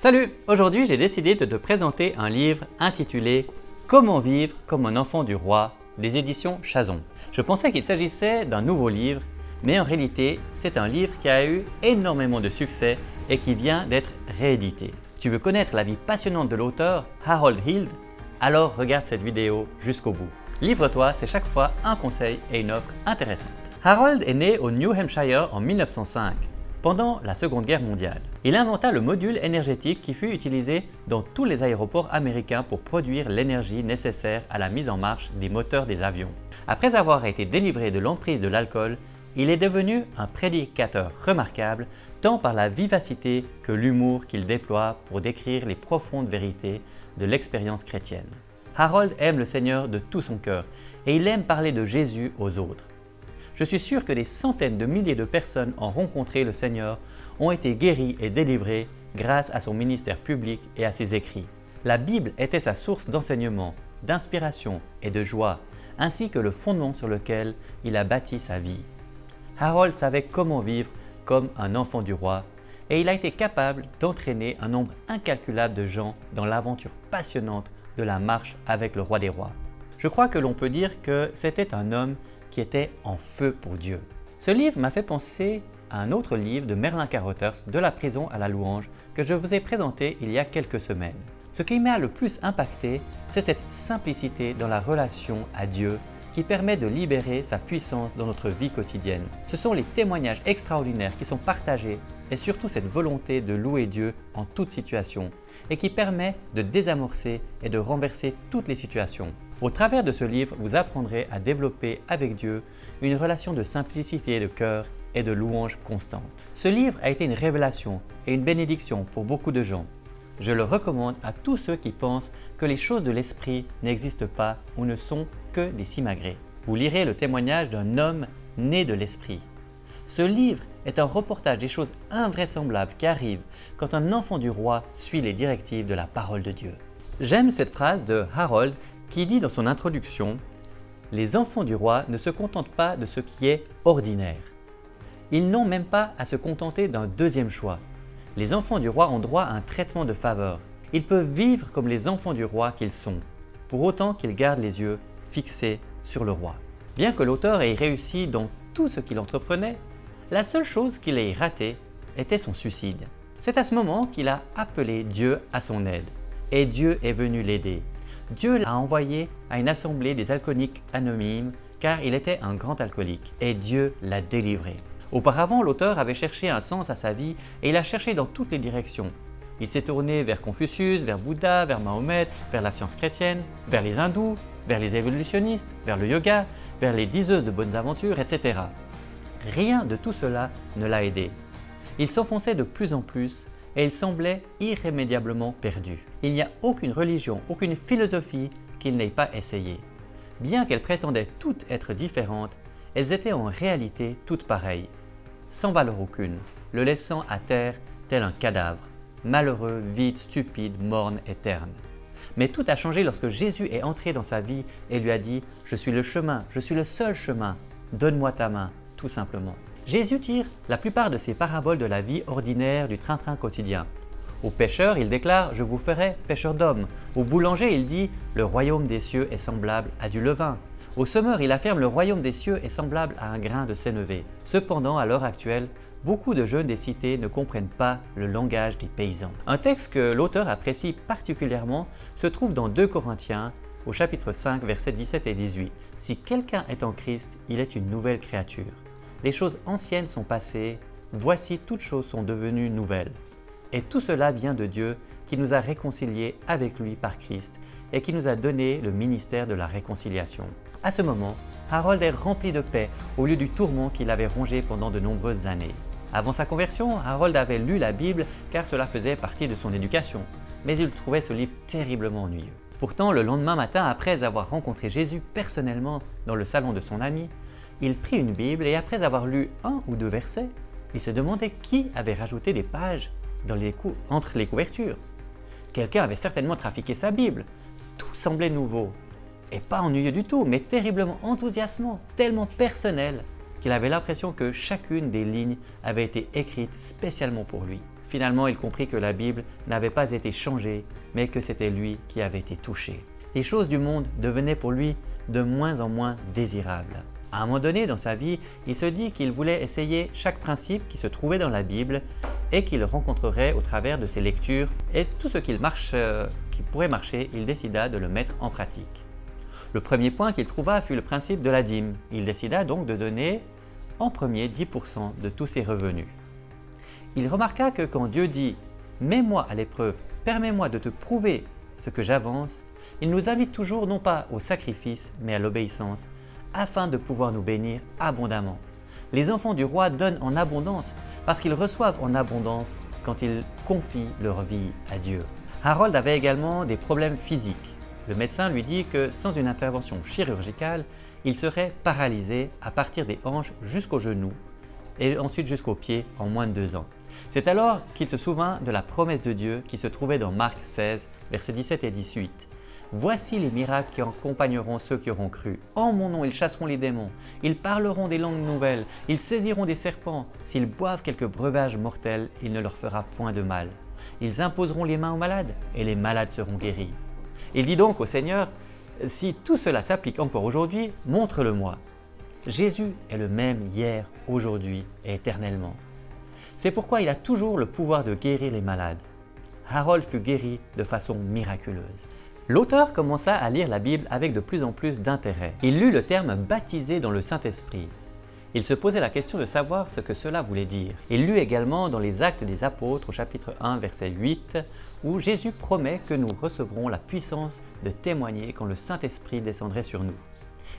Salut! Aujourd'hui, j'ai décidé de te présenter un livre intitulé « Comment vivre comme un enfant du roi » des éditions Chazon. Je pensais qu'il s'agissait d'un nouveau livre, mais en réalité, c'est un livre qui a eu énormément de succès et qui vient d'être réédité. Tu veux connaître la vie passionnante de l'auteur Harold Hild? Alors regarde cette vidéo jusqu'au bout. Livre-toi, c'est chaque fois un conseil et une offre intéressante. Harold est né au New Hampshire en 1905. Pendant la Seconde Guerre mondiale. Il inventa le module énergétique qui fut utilisé dans tous les aéroports américains pour produire l'énergie nécessaire à la mise en marche des moteurs des avions. Après avoir été délivré de l'emprise de l'alcool, il est devenu un prédicateur remarquable tant par la vivacité que l'humour qu'il déploie pour décrire les profondes vérités de l'expérience chrétienne. Harold aime le Seigneur de tout son cœur et il aime parler de Jésus aux autres. Je suis sûr que des centaines de milliers de personnes ont rencontré le Seigneur, ont été guéries et délivrées grâce à son ministère public et à ses écrits. La Bible était sa source d'enseignement, d'inspiration et de joie, ainsi que le fondement sur lequel il a bâti sa vie. Harold savait comment vivre comme un enfant du roi et il a été capable d'entraîner un nombre incalculable de gens dans l'aventure passionnante de la marche avec le roi des rois. Je crois que l'on peut dire que c'était un homme qui était en feu pour Dieu. Ce livre m'a fait penser à un autre livre de Merlin Carothers, De la prison à la louange, que je vous ai présenté il y a quelques semaines. Ce qui m'a le plus impacté, c'est cette simplicité dans la relation à Dieu qui permet de libérer sa puissance dans notre vie quotidienne. Ce sont les témoignages extraordinaires qui sont partagés et surtout cette volonté de louer Dieu en toute situation et qui permet de désamorcer et de renverser toutes les situations. Au travers de ce livre, vous apprendrez à développer avec Dieu une relation de simplicité de cœur et de louange constante. Ce livre a été une révélation et une bénédiction pour beaucoup de gens. Je le recommande à tous ceux qui pensent que les choses de l'esprit n'existent pas ou ne sont que des simagrées. Vous lirez le témoignage d'un homme né de l'esprit. Ce livre est un reportage des choses invraisemblables qui arrivent quand un enfant du roi suit les directives de la parole de Dieu. J'aime cette phrase de Harold qui dit dans son introduction « Les enfants du roi ne se contentent pas de ce qui est ordinaire. Ils n'ont même pas à se contenter d'un deuxième choix. Les enfants du roi ont droit à un traitement de faveur. Ils peuvent vivre comme les enfants du roi qu'ils sont, pour autant qu'ils gardent les yeux fixés sur le roi. » Bien que l'auteur ait réussi dans tout ce qu'il entreprenait, la seule chose qu'il ait ratée était son suicide. C'est à ce moment qu'il a appelé Dieu à son aide, et Dieu est venu l'aider. Dieu l'a envoyé à une assemblée des alcooliques anonymes car il était un grand alcoolique et Dieu l'a délivré. Auparavant, l'auteur avait cherché un sens à sa vie et il a cherché dans toutes les directions. Il s'est tourné vers Confucius, vers Bouddha, vers Mahomet, vers la science chrétienne, vers les hindous, vers les évolutionnistes, vers le yoga, vers les diseuses de bonnes aventures, etc. Rien de tout cela ne l'a aidé. Il s'enfonçait de plus en plus et il semblait irrémédiablement perdu. Il n'y a aucune religion, aucune philosophie qu'il n'ait pas essayé. Bien qu'elles prétendaient toutes être différentes, elles étaient en réalité toutes pareilles, sans valeur aucune, le laissant à terre tel un cadavre, malheureux, vide, stupide, morne et terne. Mais tout a changé lorsque Jésus est entré dans sa vie et lui a dit « Je suis le chemin, je suis le seul chemin, donne-moi ta main », tout simplement. Jésus tire la plupart de ses paraboles de la vie ordinaire du train-train quotidien. Au pêcheur, il déclare « Je vous ferai pêcheur d'hommes ». Au boulanger, il dit « Le royaume des cieux est semblable à du levain ». Au semeur, il affirme « Le royaume des cieux est semblable à un grain de sénévé ». Cependant, à l'heure actuelle, beaucoup de jeunes des cités ne comprennent pas le langage des paysans. Un texte que l'auteur apprécie particulièrement se trouve dans 2 Corinthiens, au chapitre 5, versets 17 et 18. « Si quelqu'un est en Christ, il est une nouvelle créature. Les choses anciennes sont passées, voici toutes choses sont devenues nouvelles. Et tout cela vient de Dieu qui nous a réconciliés avec lui par Christ et qui nous a donné le ministère de la réconciliation. » À ce moment, Harold est rempli de paix au lieu du tourment qu'il avait rongé pendant de nombreuses années. Avant sa conversion, Harold avait lu la Bible car cela faisait partie de son éducation, mais il trouvait ce livre terriblement ennuyeux. Pourtant, le lendemain matin, après avoir rencontré Jésus personnellement dans le salon de son ami, il prit une Bible et après avoir lu 1 ou 2 versets, il se demandait qui avait rajouté des pages entre les couvertures. Quelqu'un avait certainement trafiqué sa Bible. Tout semblait nouveau. Et pas ennuyeux du tout, mais terriblement enthousiasmant, tellement personnel qu'il avait l'impression que chacune des lignes avait été écrite spécialement pour lui. Finalement, il comprit que la Bible n'avait pas été changée, mais que c'était lui qui avait été touché. Les choses du monde devenaient pour lui de moins en moins désirables. À un moment donné dans sa vie, il se dit qu'il voulait essayer chaque principe qui se trouvait dans la Bible et qu'il rencontrerait au travers de ses lectures, et tout ce qui pourrait marcher, il décida de le mettre en pratique. Le premier point qu'il trouva fut le principe de la dîme. Il décida donc de donner en premier 10% de tous ses revenus. Il remarqua que quand Dieu dit « Mets-moi à l'épreuve, permets-moi de te prouver ce que j'avance », il nous invite toujours non pas au sacrifice, mais à l'obéissance, afin de pouvoir nous bénir abondamment. Les enfants du roi donnent en abondance parce qu'ils reçoivent en abondance quand ils confient leur vie à Dieu. Harold avait également des problèmes physiques. Le médecin lui dit que sans une intervention chirurgicale, il serait paralysé à partir des hanches jusqu'aux genoux et ensuite jusqu'aux pieds en moins de 2 ans. C'est alors qu'il se souvint de la promesse de Dieu qui se trouvait dans Marc 16, versets 17 et 18. « Voici les miracles qui accompagneront ceux qui auront cru. En mon nom, ils chasseront les démons, ils parleront des langues nouvelles, ils saisiront des serpents. S'ils boivent quelques breuvages mortels, il ne leur fera point de mal. Ils imposeront les mains aux malades, et les malades seront guéris. » Il dit donc au Seigneur, « Si tout cela s'applique encore aujourd'hui, montre-le-moi. » Jésus est le même hier, aujourd'hui et éternellement. C'est pourquoi il a toujours le pouvoir de guérir les malades. Harold fut guéri de façon miraculeuse. L'auteur commença à lire la Bible avec de plus en plus d'intérêt. Il lut le terme « baptisé dans le Saint-Esprit ». Il se posait la question de savoir ce que cela voulait dire. Il lut également dans les Actes des Apôtres au chapitre 1 verset 8 où Jésus promet que nous recevrons la puissance de témoigner quand le Saint-Esprit descendrait sur nous.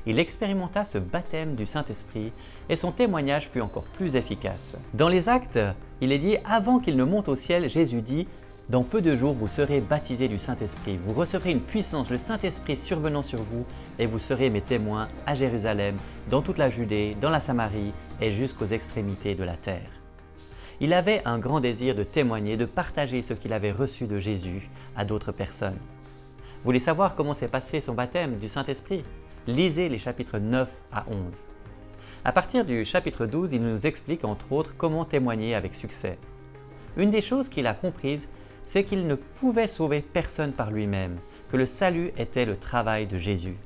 Il expérimenta ce baptême du Saint-Esprit et son témoignage fut encore plus efficace. Dans les Actes, il est dit « Avant qu'il ne monte au ciel, Jésus dit « Dans peu de jours, vous serez baptisés du Saint-Esprit. Vous recevrez une puissance, le Saint-Esprit survenant sur vous, et vous serez mes témoins à Jérusalem, dans toute la Judée, dans la Samarie et jusqu'aux extrémités de la terre. » Il avait un grand désir de témoigner, de partager ce qu'il avait reçu de Jésus à d'autres personnes. Vous voulez savoir comment s'est passé son baptême du Saint-Esprit? Lisez les chapitres 9 à 11. À partir du chapitre 12, il nous explique entre autres comment témoigner avec succès. Une des choses qu'il a comprises, c'est qu'il ne pouvait sauver personne par lui-même, que le salut était le travail de Jésus.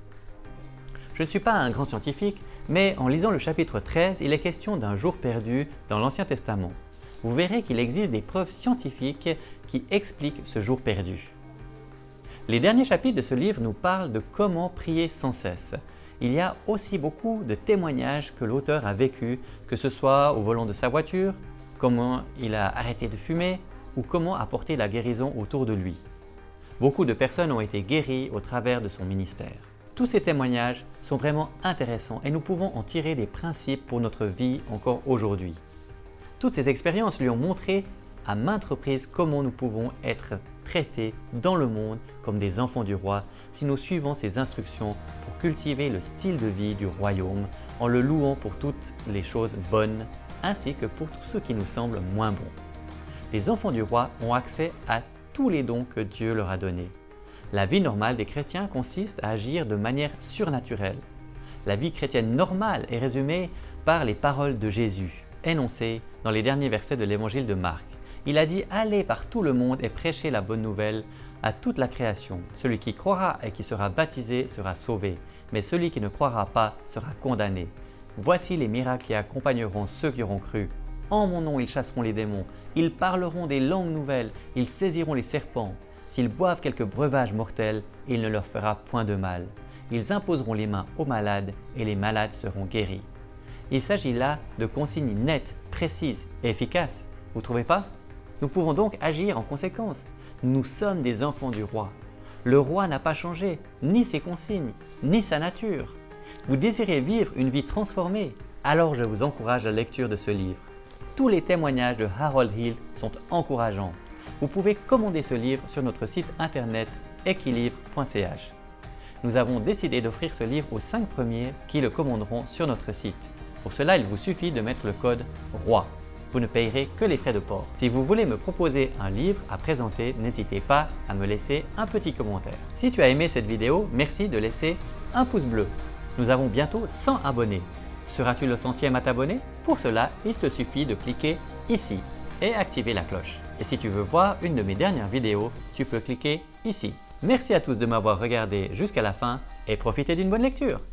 Je ne suis pas un grand scientifique, mais en lisant le chapitre 13, il est question d'un jour perdu dans l'Ancien Testament. Vous verrez qu'il existe des preuves scientifiques qui expliquent ce jour perdu. Les derniers chapitres de ce livre nous parlent de comment prier sans cesse. Il y a aussi beaucoup de témoignages que l'auteur a vécu, que ce soit au volant de sa voiture, comment il a arrêté de fumer ou comment apporter la guérison autour de lui. Beaucoup de personnes ont été guéries au travers de son ministère. Tous ces témoignages sont vraiment intéressants et nous pouvons en tirer des principes pour notre vie encore aujourd'hui. Toutes ces expériences lui ont montré à maintes reprises comment nous pouvons être traités dans le monde comme des enfants du roi si nous suivons ses instructions pour cultiver le style de vie du royaume en le louant pour toutes les choses bonnes ainsi que pour tout ce qui nous semble moins bon. Les enfants du roi ont accès à tous les dons que Dieu leur a donnés. La vie normale des chrétiens consiste à agir de manière surnaturelle. La vie chrétienne normale est résumée par les paroles de Jésus, énoncées dans les derniers versets de l'évangile de Marc. Il a dit « Allez par tout le monde et prêchez la bonne nouvelle à toute la création. Celui qui croira et qui sera baptisé sera sauvé, mais celui qui ne croira pas sera condamné. Voici les miracles qui accompagneront ceux qui auront cru. En mon nom, ils chasseront les démons, ils parleront des langues nouvelles, ils saisiront les serpents. S'ils boivent quelques breuvages mortels, il ne leur fera point de mal. Ils imposeront les mains aux malades et les malades seront guéris. » Il s'agit là de consignes nettes, précises et efficaces. Vous ne trouvez pas? Nous pouvons donc agir en conséquence. Nous sommes des enfants du roi. Le roi n'a pas changé, ni ses consignes, ni sa nature. Vous désirez vivre une vie transformée? Alors je vous encourage à la lecture de ce livre. Tous les témoignages de Harold Hill sont encourageants. Vous pouvez commander ce livre sur notre site internet equilibre.ch. Nous avons décidé d'offrir ce livre aux 5 premiers qui le commanderont sur notre site. Pour cela, il vous suffit de mettre le code ROI. Vous ne payerez que les frais de port. Si vous voulez me proposer un livre à présenter, n'hésitez pas à me laisser un petit commentaire. Si tu as aimé cette vidéo, merci de laisser un pouce bleu. Nous avons bientôt 100 abonnés. Seras-tu le 100e à t'abonner? Pour cela, il te suffit de cliquer ici et activer la cloche. Et si tu veux voir une de mes dernières vidéos, tu peux cliquer ici. Merci à tous de m'avoir regardé jusqu'à la fin et profitez d'une bonne lecture.